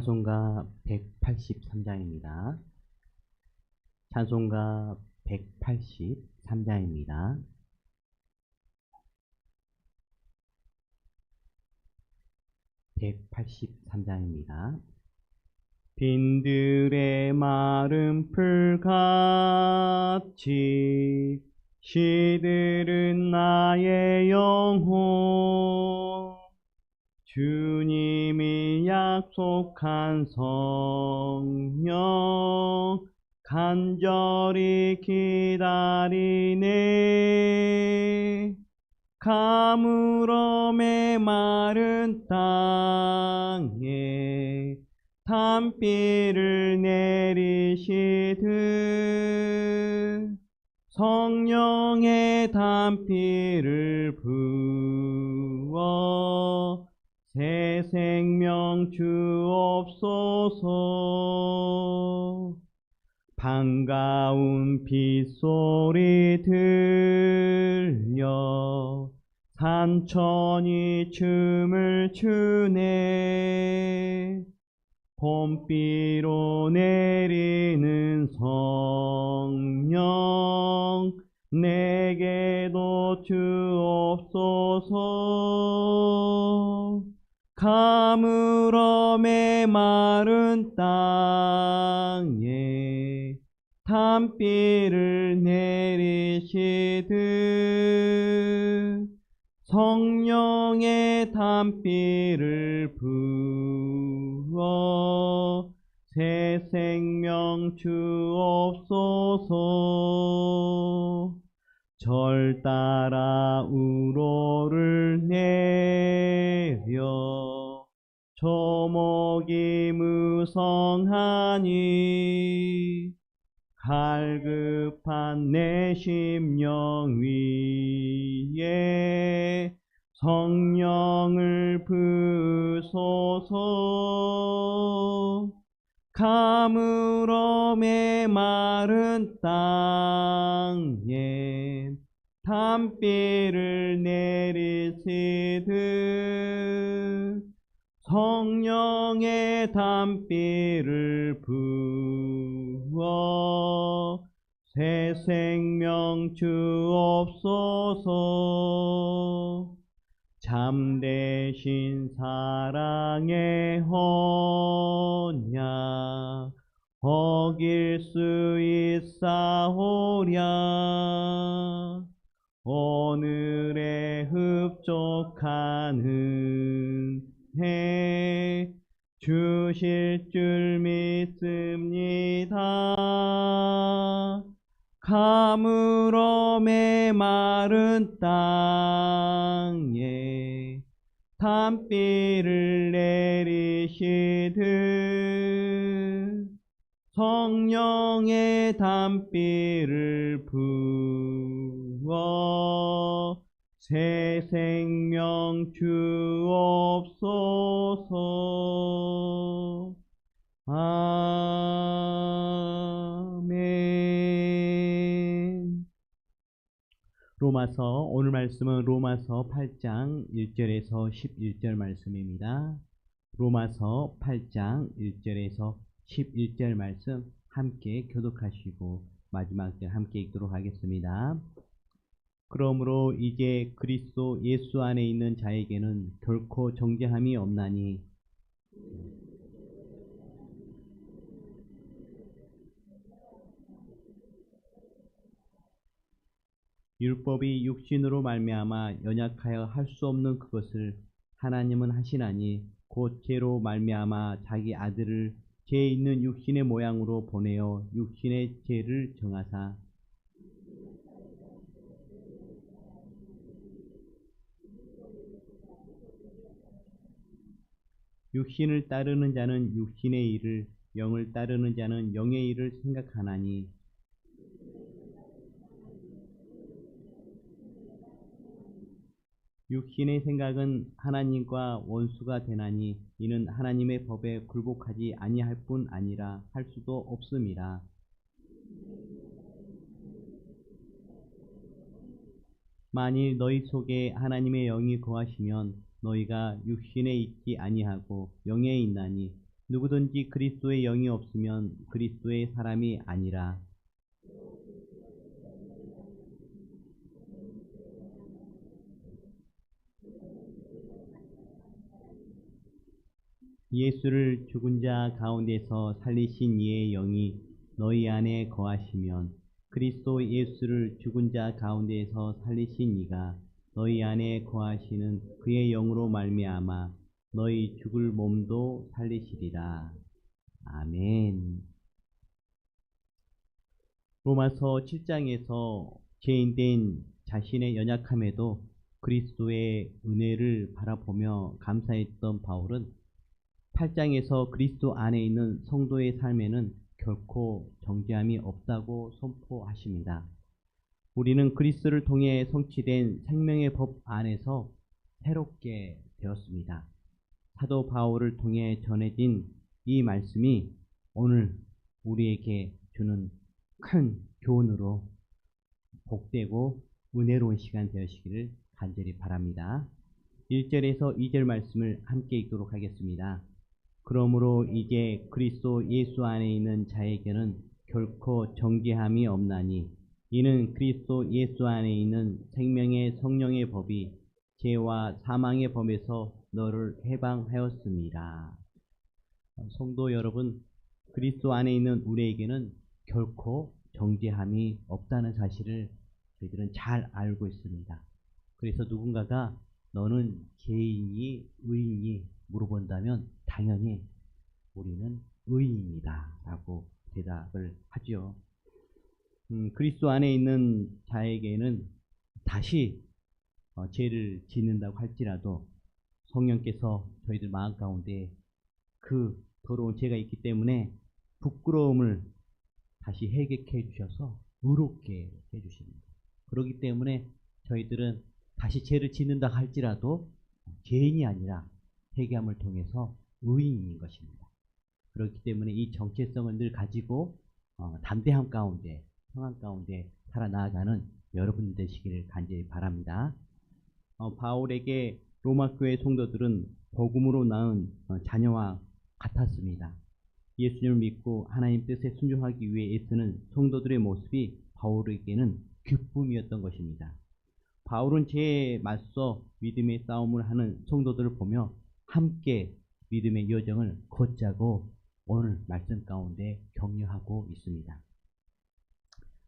찬송가 183장입니다. 찬송가 183장입니다. 빈들의 마른 풀같이 시들은 나의 영혼, 주님이 약속한 성령 간절히 기다리네. 가물어 메마른 땅에 담비를 내리시듯 성령의 담비를 부어 새 생명 주옵소서. 반가운 빗소리 들려 산천이 춤을 추네. 봄비로 내리는 성령 내게도 주옵소서. 가물어 메마른 땅에 담비를 내리시듯 성령의 담비를 부어 새 생명 주옵소서. 절 따라 우로를 내려 조목이 무성하니 갈급한 내 심령 위에 성령을 부으소서. 가물어 메마른 땅에 담비를 내리시듯 성령의 담비를 부어 새 생명 주옵소서. 참되신 사랑의 언약 어길 수 있사오랴. 오늘의 흡족한 은혜 주실 줄 믿습니다. 가물어 메마른 땅에 담비를 내리시듯 성령의 담비를 부어 새 생명 주옵소서. 아멘. 로마서, 오늘 말씀은 로마서 8장 1절에서 11절 말씀입니다. 로마서 8장 1절에서 11절 말씀 함께 교독하시고 마지막 절 함께 읽도록 하겠습니다. 그러므로 이제 그리스도 예수 안에 있는 자에게는 결코 정죄함이 없나니 율법이 육신으로 말미암아 연약하여 할 수 없는 그것을 하나님은 하시나니 곧 죄로 말미암아 자기 아들을 죄 있는 육신의 모양으로 보내어 육신의 죄를 정하사 육신을 따르는 자는 육신의 일을, 영을 따르는 자는 영의 일을 생각하나니 육신의 생각은 하나님과 원수가 되나니 이는 하나님의 법에 굴복하지 아니할 뿐 아니라 할 수도 없음이라. 만일 너희 속에 하나님의 영이 거하시면 너희가 육신에 있지 아니하고 영에 있나니 누구든지 그리스도의 영이 없으면 그리스도의 사람이 아니라. 예수를 죽은 자 가운데서 살리신 이의 영이 너희 안에 거하시면 그리스도 예수를 죽은 자 가운데서 살리신 이가 너희 안에 거하시는 그의 영으로 말미암아 너희 죽을 몸도 살리시리라. 아멘. 로마서 7장에서 죄인된 자신의 연약함에도 그리스도의 은혜를 바라보며 감사했던 바울은 8장에서 그리스도 안에 있는 성도의 삶에는 결코 정죄함이 없다고 선포하십니다. 우리는 그리스도를 통해 성취된 생명의 법 안에서 새롭게 되었습니다. 사도 바울을 통해 전해진 이 말씀이 오늘 우리에게 주는 큰 교훈으로 복되고 은혜로운 시간 되시기를 간절히 바랍니다. 1절에서 2절 말씀을 함께 읽도록 하겠습니다. 그러므로 이제 그리스도 예수 안에 있는 자에게는 결코 정죄함이 없나니 이는 그리스도 예수 안에 있는 생명의 성령의 법이 죄와 사망의 법에서 너를 해방하였습니다. 성도 여러분, 그리스도 안에 있는 우리에게는 결코 정죄함이 없다는 사실을 저희들은 잘 알고 있습니다. 그래서 누군가가 너는 죄인이 의인이 물어본다면 당연히 우리는 의인이다 라고 대답을 하죠. 그리스도 안에 있는 자에게는 다시 죄를 짓는다고 할지라도 성령께서 저희들 마음 가운데 그 더러운 죄가 있기 때문에 부끄러움을 다시 해결해 주셔서 의롭게 해주십니다. 그렇기 때문에 저희들은 다시 죄를 짓는다 할지라도 죄인이 아니라 회개함을 통해서 의인인 것입니다. 그렇기 때문에 이 정체성을 늘 가지고 담대함 가운데 평안 가운데 살아나가는 여러분 되시기를 간절히 바랍니다. 바울에게 로마 교회 성도들은 복음으로 낳은 자녀와 같았습니다. 예수님을 믿고 하나님 뜻에 순종하기 위해 애쓰는 성도들의 모습이 바울에게는 기쁨이었던 것입니다. 바울은 죄에 맞서 믿음의 싸움을 하는 성도들을 보며 함께 믿음의 여정을 걷자고 오늘 말씀 가운데 격려하고 있습니다.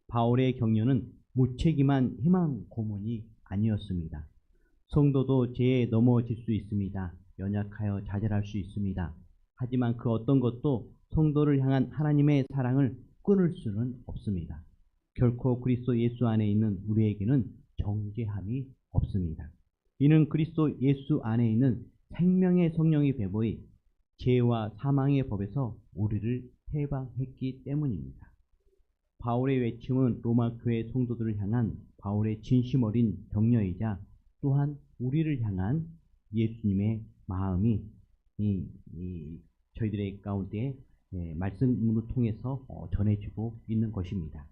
바울의 격려는 무책임한 희망 고문이 아니었습니다. 성도도 죄에 넘어질 수 있습니다. 연약하여 좌절할 수 있습니다. 하지만 그 어떤 것도 성도를 향한 하나님의 사랑을 끊을 수는 없습니다. 결코 그리스도 예수 안에 있는 우리에게는 정죄함이 없습니다. 이는 그리스도 예수 안에 있는 생명의 성령의 배보이 죄와 사망의 법에서 우리를 해방했기 때문입니다. 바울의 외침은 로마 교회 성도들을 향한 바울의 진심 어린 격려이자 또한 우리를 향한 예수님의 마음이 저희들의 가운데 말씀으로 통해서 전해지고 있는 것입니다.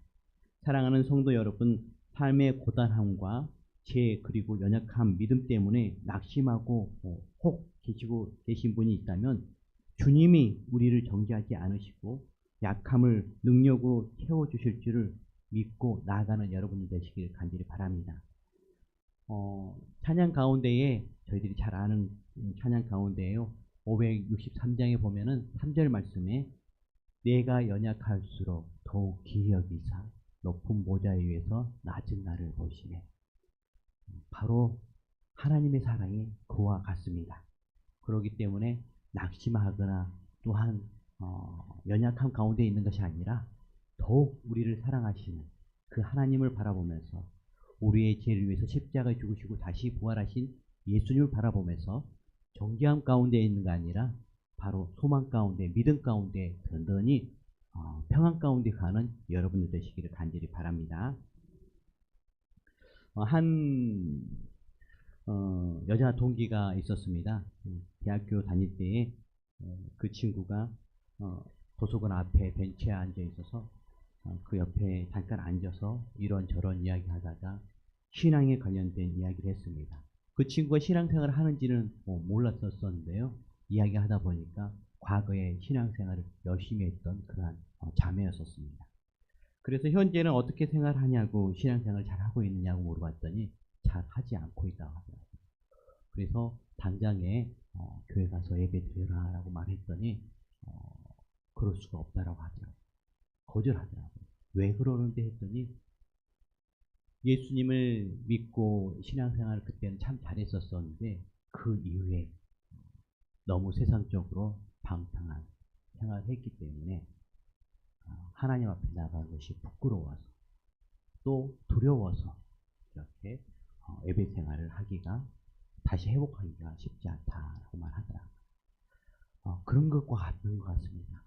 사랑하는 성도 여러분, 삶의 고단함과 죄 그리고 연약한 믿음 때문에 낙심하고 혹 계시고 계신 분이 있다면 주님이 우리를 정죄하지 않으시고 약함을 능력으로 채워주실 줄을 믿고 나아가는 여러분들 되시길 간절히 바랍니다. 찬양 가운데에 저희들이 잘 아는 찬양 가운데에요. 563장에 보면은 3절 말씀에 내가 연약할수록 더욱 기이 여기사 높은 모자 위에서 낮은 나를 보시네. 바로 하나님의 사랑이 그와 같습니다. 그렇기 때문에 낙심하거나 또한 연약함 가운데 있는 것이 아니라 더욱 우리를 사랑하시는 그 하나님을 바라보면서 우리의 죄를 위해서 십자가에 죽으시고 다시 부활하신 예수님을 바라보면서 정죄함 가운데 있는 게 아니라 바로 소망 가운데 믿음 가운데 든든히 평안 가운데 가는 여러분들 되시기를 간절히 바랍니다. 한 여자 동기가 있었습니다. 대학교 다닐 때에 그 친구가 도서관 앞에 벤치에 앉아 있어서 그 옆에 잠깐 앉아서 이런저런 이야기 하다가 신앙에 관련된 이야기를 했습니다. 그 친구가 신앙생활을 하는지는 몰랐었는데요. 이야기하다 보니까 과거에 신앙생활을 열심히 했던 그러한 자매였었습니다. 그래서 현재는 어떻게 생활하냐고 신앙생활 잘 하고 있느냐고 물어봤더니 잘 하지 않고 있다고 하더라고요. 그래서 당장에 교회 가서 예배 드려라라고 말했더니 그럴 수가 없다라고 하더라고요. 거절하더라고요. 왜 그러는데 했더니 예수님을 믿고 신앙생활을 그때는 참 잘했었었는데 그 이후에 너무 세상적으로 방탕한 생활을 했기 때문에 하나님 앞에 나가는 것이 부끄러워서 또 두려워서 이렇게 예배 생활을 하기가 다시 회복하기가 쉽지 않다라고 말하더라고요. 그런 것과 같은 것 같습니다.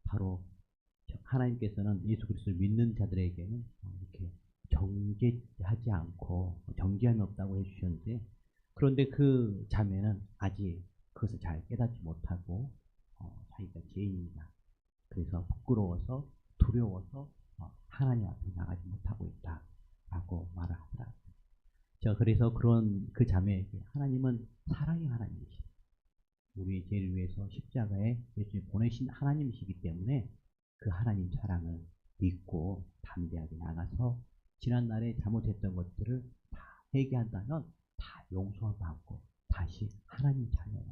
바로 하나님께서는 예수 그리스도를 믿는 자들에게는 이렇게 정죄하지 않고 정죄함이 없다고 해주셨는데, 그런데 그 자매는 아직 그것을 잘 깨닫지 못하고 자기가 죄인이다. 그래서 부끄러워서 두려워서 하나님 앞에 나가지 못하고 있다라고 말을 하더라고요. 제가 그래서 그런 그 자매에게 하나님은 사랑의 하나님이시다. 우리의 죄를 위해서 십자가에 예수님 보내신 하나님이시기 때문에 그 하나님 사랑을 믿고 담대하게 나가서 지난날에 잘못했던 것들을 다 회개한다면 다 용서를 받고 다시 하나님 자녀로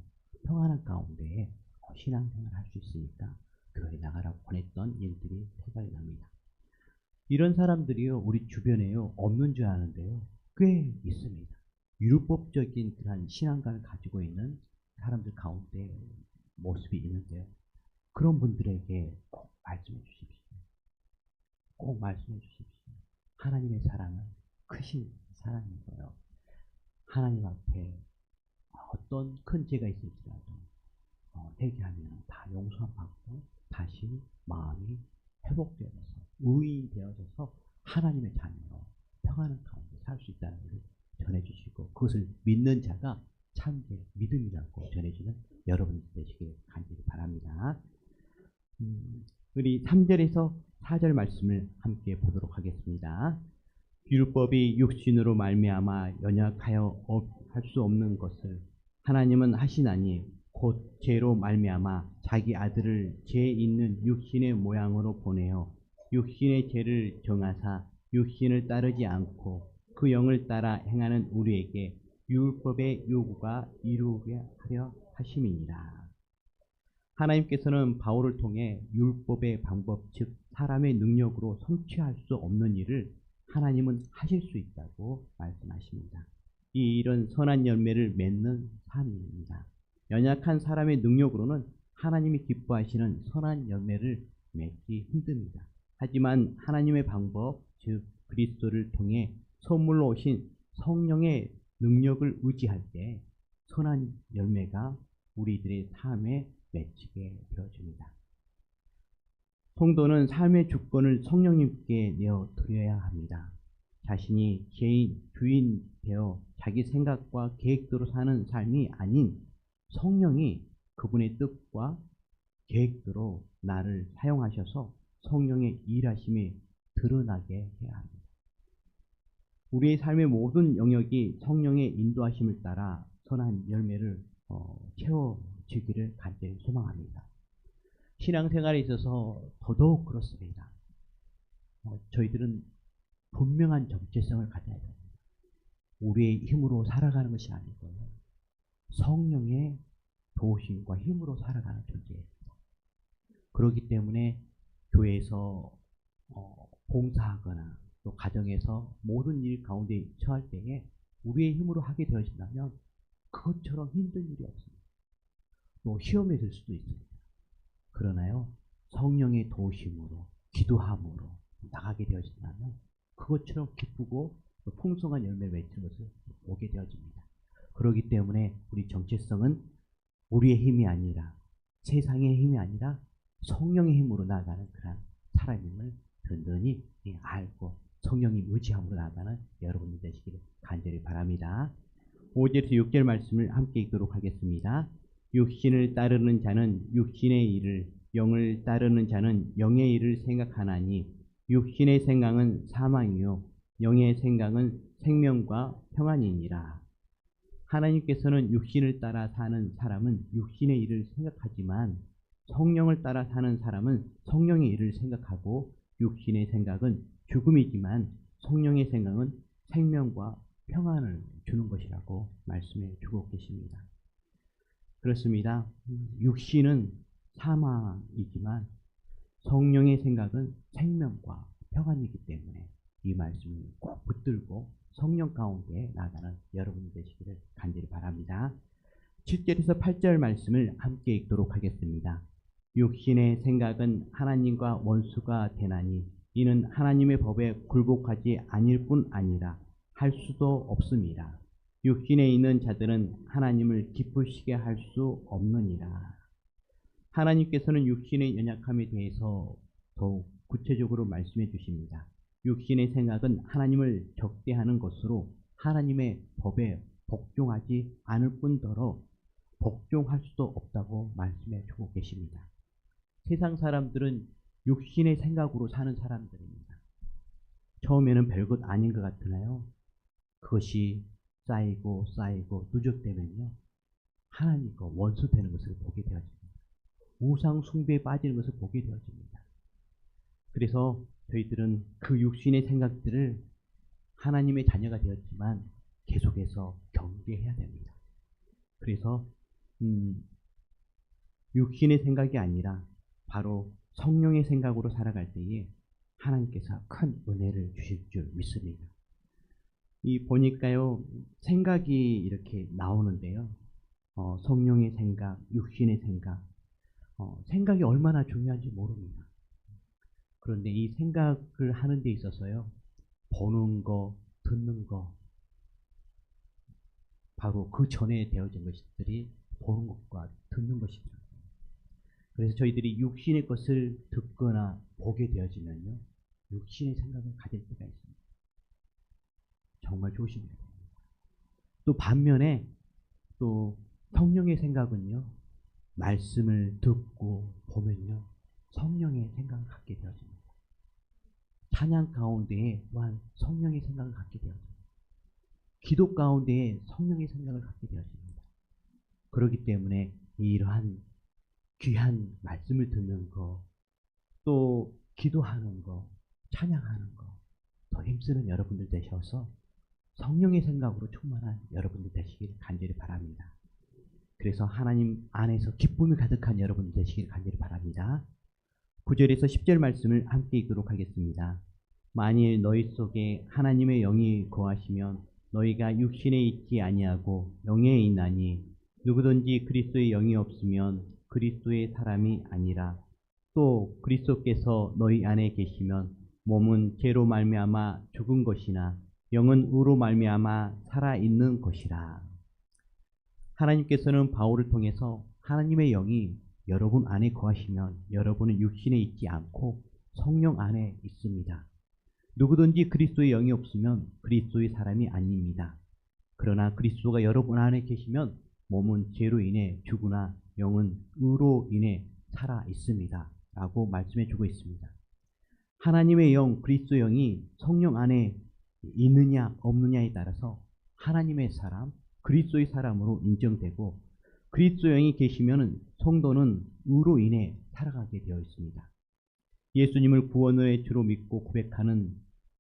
평안한 가운데에 신앙생활을 할 수 있으니까 교회 나가라고 보냈던 일들이 생각이 납니다. 이런 사람들이요, 우리 주변에요 없는 줄 아는데요, 꽤 있습니다. 율법적인 그런 신앙관을 가지고 있는 사람들 가운데 모습이 있는데요, 그런 분들에게 꼭 말씀해 주십시오. 꼭 말씀해 주십시오. 하나님의 사랑은 크신 사랑이고요. 하나님 앞에 어떤 큰 죄가 있을지라도 회개하면 다 용서를 받고 다시 마음이 회복되어서 의인이 되어져서 하나님의 자녀로 평안한 가운데 살 수 있다는 것을 전해주시고, 그것을 믿는 자가 참된 믿음이라고 전해주는 여러분 되시길 간절히 바랍니다. 우리 3절에서 4절 말씀을 함께 보도록 하겠습니다. 율법이 육신으로 말미암아 연약하여 할 수 없는 것을 하나님은 하시나니 곧 죄로 말미암아 자기 아들을 죄 있는 육신의 모양으로 보내어 육신의 죄를 정하사 육신을 따르지 않고 그 영을 따라 행하는 우리에게 율법의 요구가 이루게 하려 하심이니라. 하나님께서는 바울을 통해 율법의 방법, 즉 사람의 능력으로 성취할 수 없는 일을 하나님은 하실 수 있다고 말씀하십니다. 이 일은 선한 열매를 맺는 삶입니다. 연약한 사람의 능력으로는 하나님이 기뻐하시는 선한 열매를 맺기 힘듭니다. 하지만 하나님의 방법, 즉 그리스도를 통해 선물로 오신 성령의 능력을 의지할 때 선한 열매가 우리들의 삶에 맺히게 되어집니다. 성도는 삶의 주권을 성령님께 내어드려야 합니다. 자신이 주인 되어 자기 생각과 계획대로 사는 삶이 아닌 성령이 그분의 뜻과 계획대로 나를 사용하셔서 성령의 일하심이 드러나게 해야 합니다. 우리의 삶의 모든 영역이 성령의 인도하심을 따라 선한 열매를 채워지기를 간절히 소망합니다. 신앙생활에 있어서 더더욱 그렇습니다. 저희들은 분명한 정체성을 가져야 됩니다. 우리의 힘으로 살아가는 것이 아니고요, 성령의 도우심과 힘으로 살아가는 존재입니다. 그렇기 때문에 교회에서 봉사하거나 또 가정에서 모든 일 가운데 처할 때에 우리의 힘으로 하게 되어진다면 그것처럼 힘든 일이 없습니다. 또 시험에 들 수도 있습니다. 그러나요, 성령의 도우심으로 기도함으로 나가게 되어진다면 그것처럼 기쁘고 풍성한 열매를 맺는 것을 보게 되어집니다. 그렇기 때문에 우리 정체성은 우리의 힘이 아니라, 세상의 힘이 아니라 성령의 힘으로 나아가는 그런 사람임을 든든히 알고 성령님 의지함으로 나아가는 여러분들 되시기를 간절히 바랍니다. 5절에서 6절 말씀을 함께 읽도록 하겠습니다. 육신을 따르는 자는 육신의 일을, 영을 따르는 자는 영의 일을 생각하나니 육신의 생각은 사망이요 영의 생각은 생명과 평안이니라. 하나님께서는 육신을 따라 사는 사람은 육신의 일을 생각하지만 성령을 따라 사는 사람은 성령의 일을 생각하고 육신의 생각은 죽음이지만 성령의 생각은 생명과 평안을 주는 것이라고 말씀해 주고 계십니다. 그렇습니다. 육신은 사망이지만 성령의 생각은 생명과 평안이기 때문에 이 말씀을 꼭 붙들고 성령 가운데 나아가는 여러분 되시기를 간절히 바랍니다. 7절에서 8절 말씀을 함께 읽도록 하겠습니다. 육신의 생각은 하나님과 원수가 되나니 이는 하나님의 법에 굴복하지 아닐 뿐 아니라 할 수도 없습니다. 육신에 있는 자들은 하나님을 기쁘시게 할 수 없느니라. 하나님께서는 육신의 연약함에 대해서 더욱 구체적으로 말씀해 주십니다. 육신의 생각은 하나님을 적대하는 것으로 하나님의 법에 복종하지 않을 뿐더러 복종할 수도 없다고 말씀해 주고 계십니다. 세상 사람들은 육신의 생각으로 사는 사람들입니다. 처음에는 별것 아닌 것 같으나요? 그것이 쌓이고 누적되면요, 하나님과 원수되는 것을 보게 되어집니다. 우상 숭배에 빠지는 것을 보게 되어집니다. 그래서 저희들은 그 육신의 생각들을 하나님의 자녀가 되었지만 계속해서 경계해야 됩니다. 그래서 육신의 생각이 아니라 바로 성령의 생각으로 살아갈 때에 하나님께서 큰 은혜를 주실 줄 믿습니다. 이 보니까요, 생각이 이렇게 나오는데요. 성령의 생각, 육신의 생각, 생각이 얼마나 중요한지 모릅니다. 그런데 이 생각을 하는 데 있어서요, 보는 거, 듣는 거, 바로 그 전에 되어진 것들이 보는 것과 듣는 것입니다. 그래서 저희들이 육신의 것을 듣거나 보게 되어지면요, 육신의 생각을 가질 때가 있습니다. 정말 조심해야 됩니다. 또 반면에 또 성령의 생각은요, 말씀을 듣고 보면요, 성령의 생각을 갖게 되어집니다. 찬양 가운데에 또한 성령의 생각을 갖게 되어집니다. 기도 가운데에 성령의 생각을 갖게 되어집니다. 그렇기 때문에 이러한 귀한 말씀을 듣는 거, 또 기도하는 거, 찬양하는 거, 더 힘쓰는 여러분들 되셔서 성령의 생각으로 충만한 여러분들 되시길 간절히 바랍니다. 그래서 하나님 안에서 기쁨이 가득한 여러분들 되시길 간절히 바랍니다. 9절에서 10절 말씀을 함께 읽도록 하겠습니다. 만일 너희 속에 하나님의 영이 거하시면 너희가 육신에 있지 아니하고 영에 있나니 누구든지 그리스도의 영이 없으면 그리스도의 사람이 아니라 또 그리스도께서 너희 안에 계시면 몸은 죄로 말미암아 죽은 것이나 영은 의로 말미암아 살아있는 것이라. 하나님께서는 바울을 통해서 하나님의 영이 여러분 안에 거하시면 여러분은 육신에 있지 않고 성령 안에 있습니다. 누구든지 그리스도의 영이 없으면 그리스도의 사람이 아닙니다. 그러나 그리스도가 여러분 안에 계시면 몸은 죄로 인해 죽으나 영은 의로 인해 살아 있습니다. 라고 말씀해 주고 있습니다. 하나님의 영, 그리스도 영이 성령 안에 있느냐 없느냐에 따라서 하나님의 사람, 그리스도의 사람으로 인정되고, 그리스도 영이 계시면 성도는 의로 인해 살아가게 되어 있습니다. 예수님을 구원의 주로 믿고 고백하는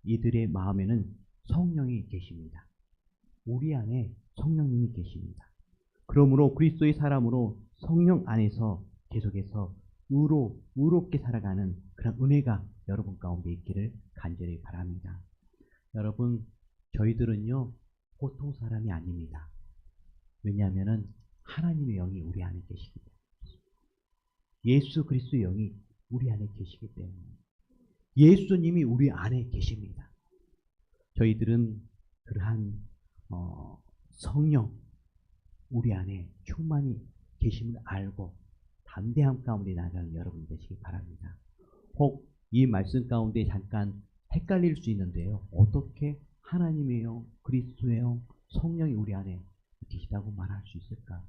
이들의 마음에는 성령이 계십니다. 우리 안에 성령님이 계십니다. 그러므로 그리스도의 사람으로 성령 안에서 계속해서 의롭게 살아가는 그런 은혜가 여러분 가운데 있기를 간절히 바랍니다. 여러분, 저희들은요, 보통 사람이 아닙니다. 왜냐하면 하나님의 영이 우리 안에 계시기 때문에, 예수 그리스도의 영이 우리 안에 계시기 때문에, 예수님이 우리 안에 계십니다. 저희들은 그러한 성령, 우리 안에 충만히 계심을 알고 담대함 가운데 나가는 여러분 되시기 바랍니다. 혹 이 말씀 가운데 잠깐 헷갈릴 수 있는데요. 어떻게 하나님의 영, 그리스도의 영, 성령이 우리 안에 계시다고 말할 수 있을까?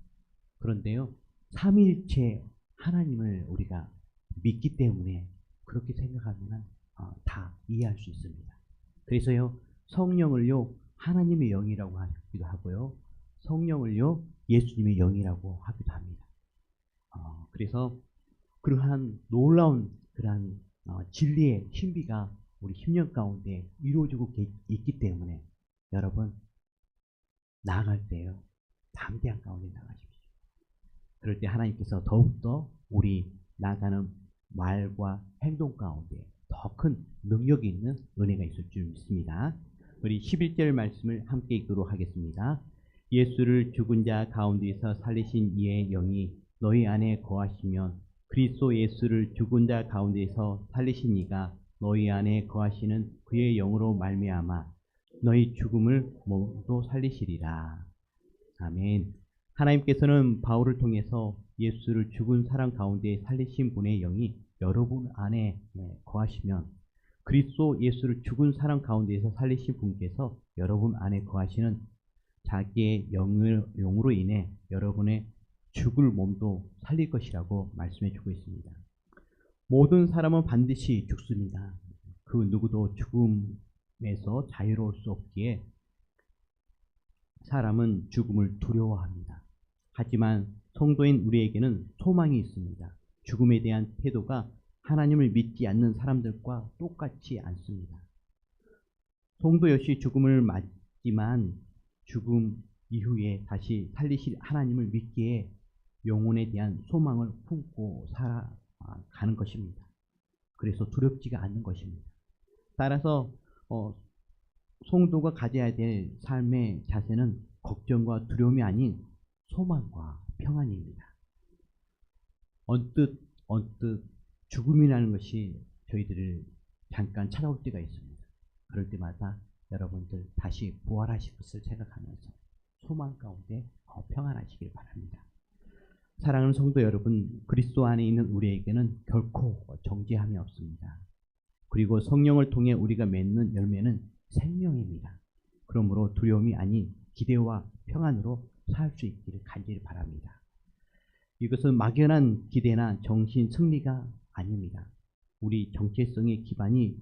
그런데요, 삼위일체 하나님을 우리가 믿기 때문에 그렇게 생각하면 다 이해할 수 있습니다. 그래서요, 성령을요, 하나님의 영이라고 하기도 하고요, 성령을요, 예수님의 영이라고 하기도 합니다. 그래서 그러한 놀라운 그러한 진리의 신비가 우리 10년 가운데 이루어지고 있기 때문에 여러분 나아갈 때요 담대한 가운데 나가십시오. 그럴 때 하나님께서 더욱더 우리 나아가는 말과 행동 가운데 더 큰 능력이 있는 은혜가 있을 줄 믿습니다. 우리 11절 말씀을 함께 읽도록 하겠습니다. 예수를 죽은 자 가운데서 살리신 이의 영이 너희 안에 거하시면 그리스도 예수를 죽은 자 가운데서 살리신 이가 너희 안에 거하시는 그의 영으로 말미암아 너희 죽음을 몸도 살리시리라. 아멘. 하나님께서는 바울을 통해서 예수를 죽은 사람 가운데 살리신 분의 영이 여러분 안에 거하시면 그리스도 예수를 죽은 사람 가운데에서 살리신 분께서 여러분 안에 거하시는 자기의 영으로 인해 여러분의 죽을 몸도 살릴 것이라고 말씀해 주고 있습니다. 모든 사람은 반드시 죽습니다. 그 누구도 죽음에서 자유로울 수 없기에 사람은 죽음을 두려워합니다. 하지만 성도인 우리에게는 소망이 있습니다. 죽음에 대한 태도가 하나님을 믿지 않는 사람들과 똑같지 않습니다. 성도 역시 죽음을 맞지만 죽음 이후에 다시 살리실 하나님을 믿기에 영혼에 대한 소망을 품고 살아가는 것입니다. 그래서 두렵지가 않는 것입니다. 따라서 성도가 가져야 될 삶의 자세는 걱정과 두려움이 아닌 소망과 평안입니다. 언뜻 죽음이라는 것이 저희들을 잠깐 찾아올 때가 있습니다. 그럴 때마다 여러분들 다시 부활하실 것을 생각하면서 소망 가운데 평안하시길 바랍니다. 사랑하는 성도 여러분, 그리스도 안에 있는 우리에게는 결코 정죄함이 없습니다. 그리고 성령을 통해 우리가 맺는 열매는 생명입니다. 그러므로 두려움이 아닌 기대와 평안으로 살 수 있기를 간절히 바랍니다. 이것은 막연한 기대나 정신 승리가 아닙니다. 우리 정체성의 기반이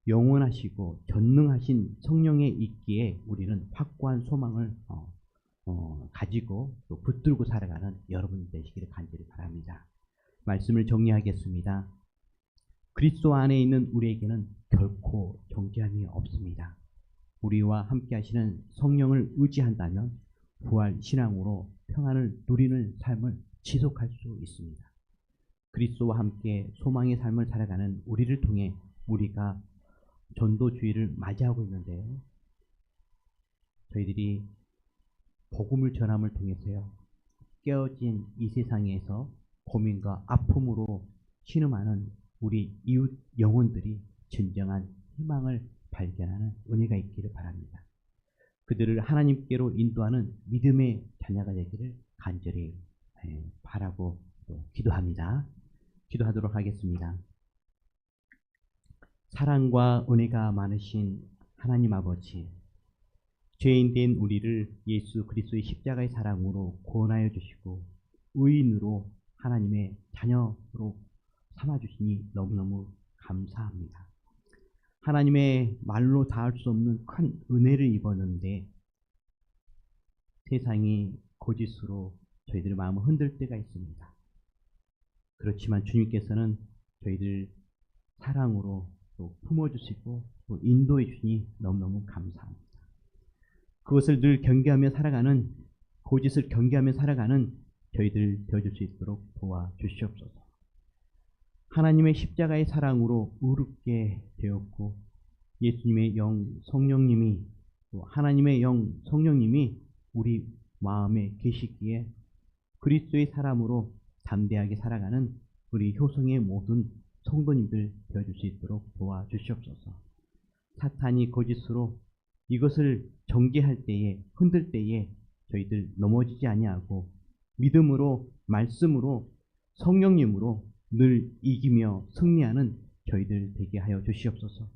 영원하시고 전능하신 성령에 있기에 우리는 확고한 소망을 가지고 또 붙들고 살아가는 여러분 되시기를 간절히 바랍니다. 말씀을 정리하겠습니다. 그리스도 안에 있는 우리에게는 결코 정죄함이 없습니다. 우리와 함께 하시는 성령을 의지한다면 부활 신앙으로 평안을 누리는 삶을 지속할 수 있습니다. 그리스도와 함께 소망의 삶을 살아가는 우리를 통해 우리가 전도주의를 맞이하고 있는데요. 저희들이 복음을 전함을 통해서요. 깨어진 이 세상에서 고민과 아픔으로 신음하는 우리 이웃 영혼들이 진정한 희망을 발견하는 은혜가 있기를 바랍니다. 그들을 하나님께로 인도하는 믿음의 자녀가 되기를 간절히 바라고 또 기도합니다. 기도하도록 하겠습니다. 사랑과 은혜가 많으신 하나님 아버지, 죄인된 우리를 예수 그리스도의 십자가의 사랑으로 구원하여 주시고 의인으로 하나님의 자녀로 삼아주시니 너무너무 감사합니다. 하나님의 말로 다할 수 없는 큰 은혜를 입었는데 세상이 거짓으로 저희들의 마음을 흔들 때가 있습니다. 그렇지만 주님께서는 저희들 사랑으로 또 품어주시고 또 인도해 주시니 너무너무 감사합니다. 그것을 늘 경계하며 살아가는, 거짓을 경계하며 살아가는 저희들 되어줄 수 있도록 도와주시옵소서. 하나님의 십자가의 사랑으로 의롭게 되었고 예수님의 영 성령님이 또 하나님의 영 성령님이 우리 마음에 계시기에 그리스도의 사람으로 담대하게 살아가는 우리 효성의 모든 성도님들 되어줄 수 있도록 도와주시옵소서. 사탄이 거짓으로 이것을 정죄할 때에 흔들 때에 저희들 넘어지지 아니하고 믿음으로 말씀으로 성령님으로 늘 이기며 승리하는 저희들 되게 하여 주시옵소서.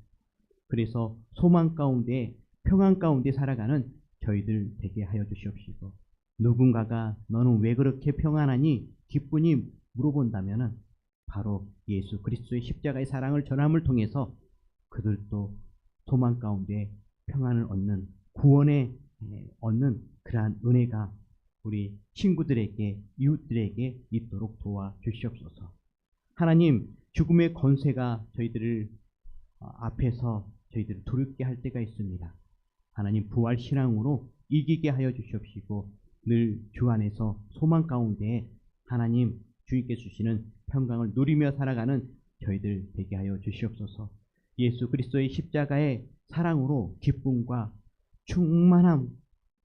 그래서 소망 가운데 평안 가운데 살아가는 저희들 되게 하여 주시옵시고 누군가가 너는 왜 그렇게 평안하니 기쁘니 물어본다면 바로 예수 그리스도의 십자가의 사랑을 전함을 통해서 그들도 소망 가운데 평안을 얻는 구원에 얻는 그러한 은혜가 우리 친구들에게 이웃들에게 있도록 도와주시옵소서. 하나님, 죽음의 권세가 저희들을 앞에서 저희들을 두렵게 할 때가 있습니다. 하나님, 부활 신앙으로 이기게 하여 주시옵시고 늘 주 안에서 소망 가운데 하나님 주님께 주시는 평강을 누리며 살아가는 저희들 되게 하여 주시옵소서. 예수 그리스도의 십자가의 사랑으로 기쁨과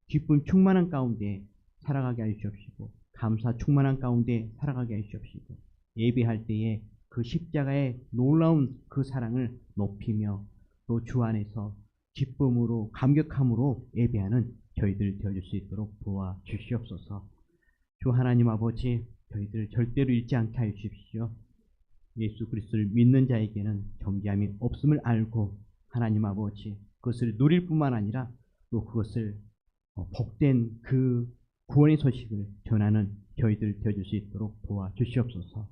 기쁨 충만한 가운데 살아가게 하여 주시옵시고 감사 충만한 가운데 살아가게 하여 주시옵시고 예배할 때에 그 십자가의 놀라운 그 사랑을 높이며 또 주 안에서 기쁨으로 감격함으로 예배하는 저희들 되어줄 수 있도록 도와 주시옵소서. 주 하나님 아버지, 저희들 절대로 잃지 않게 하여 주십시오. 예수 그리스도를 믿는 자에게는 정죄함이 없음을 알고 하나님 아버지 그것을 누릴 뿐만 아니라 또 그것을 복된 그 구원의 소식을 전하는 저희들 되어줄 수 있도록 도와 주시옵소서.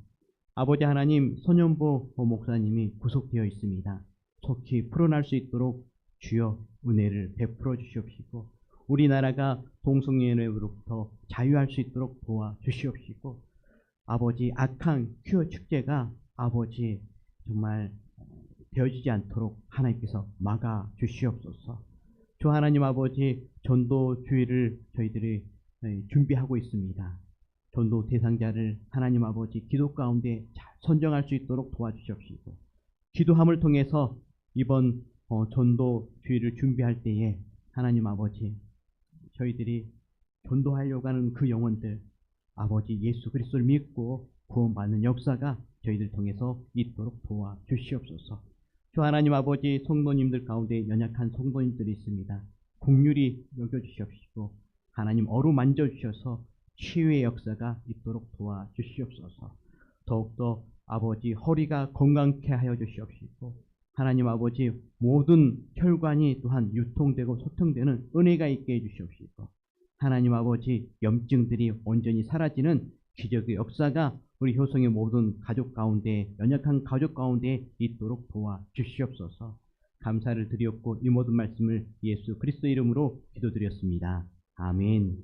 아버지 하나님, 소년보 목사님이 구속되어 있습니다. 속히 풀어날 수 있도록 주여 은혜를 베풀어 주시옵시고 우리나라가 동성애로부터 자유할 수 있도록 도와 주시옵시고 아버지 악한 퀴어 축제가 아버지 정말 되어지지 않도록 하나님께서 막아 주시옵소서. 주 하나님 아버지 전도주의를 저희들이 준비하고 있습니다. 전도 대상자를 하나님 아버지 기도 가운데 잘 선정할 수 있도록 도와주시옵시고 기도함을 통해서 이번 전도주의를 준비할 때에 하나님 아버지 저희들이 전도하려고 하는 그 영혼들 아버지 예수 그리스도를 믿고 구원받는 역사가 저희들 통해서 있도록 도와주시옵소서. 주 하나님 아버지 성도님들 가운데 연약한 성도님들이 있습니다. 긍휼히 여겨주시옵시고 하나님 어루만져 주셔서 치유의 역사가 있도록 도와주시옵소서. 더욱더 아버지 허리가 건강케 하여 주시옵시고 하나님 아버지 모든 혈관이 또한 유통되고 소통되는 은혜가 있게 해주시옵시고 하나님 아버지 염증들이 온전히 사라지는 기적의 역사가 우리 효성의 모든 가족 가운데 연약한 가족 가운데 있도록 도와주시옵소서. 감사를 드렸고 이 모든 말씀을 예수 그리스도 이름으로 기도드렸습니다. 아멘.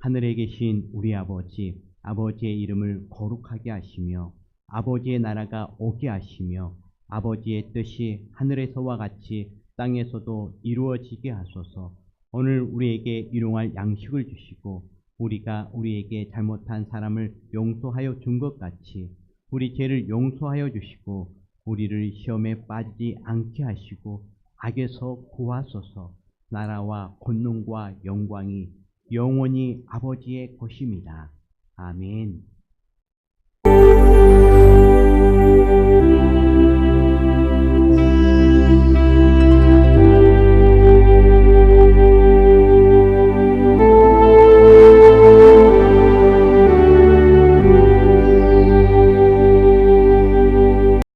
하늘에 계신 우리 아버지, 아버지의 이름을 거룩하게 하시며 아버지의 나라가 오게 하시며 아버지의 뜻이 하늘에서와 같이 땅에서도 이루어지게 하소서. 오늘 우리에게 일용할 양식을 주시고 우리가 우리에게 잘못한 사람을 용서하여 준 것 같이 우리 죄를 용서하여 주시고 우리를 시험에 빠지지 않게 하시고 악에서 구하소서. 나라와 권능과 영광이 영원히 아버지의 것입니다. 아멘.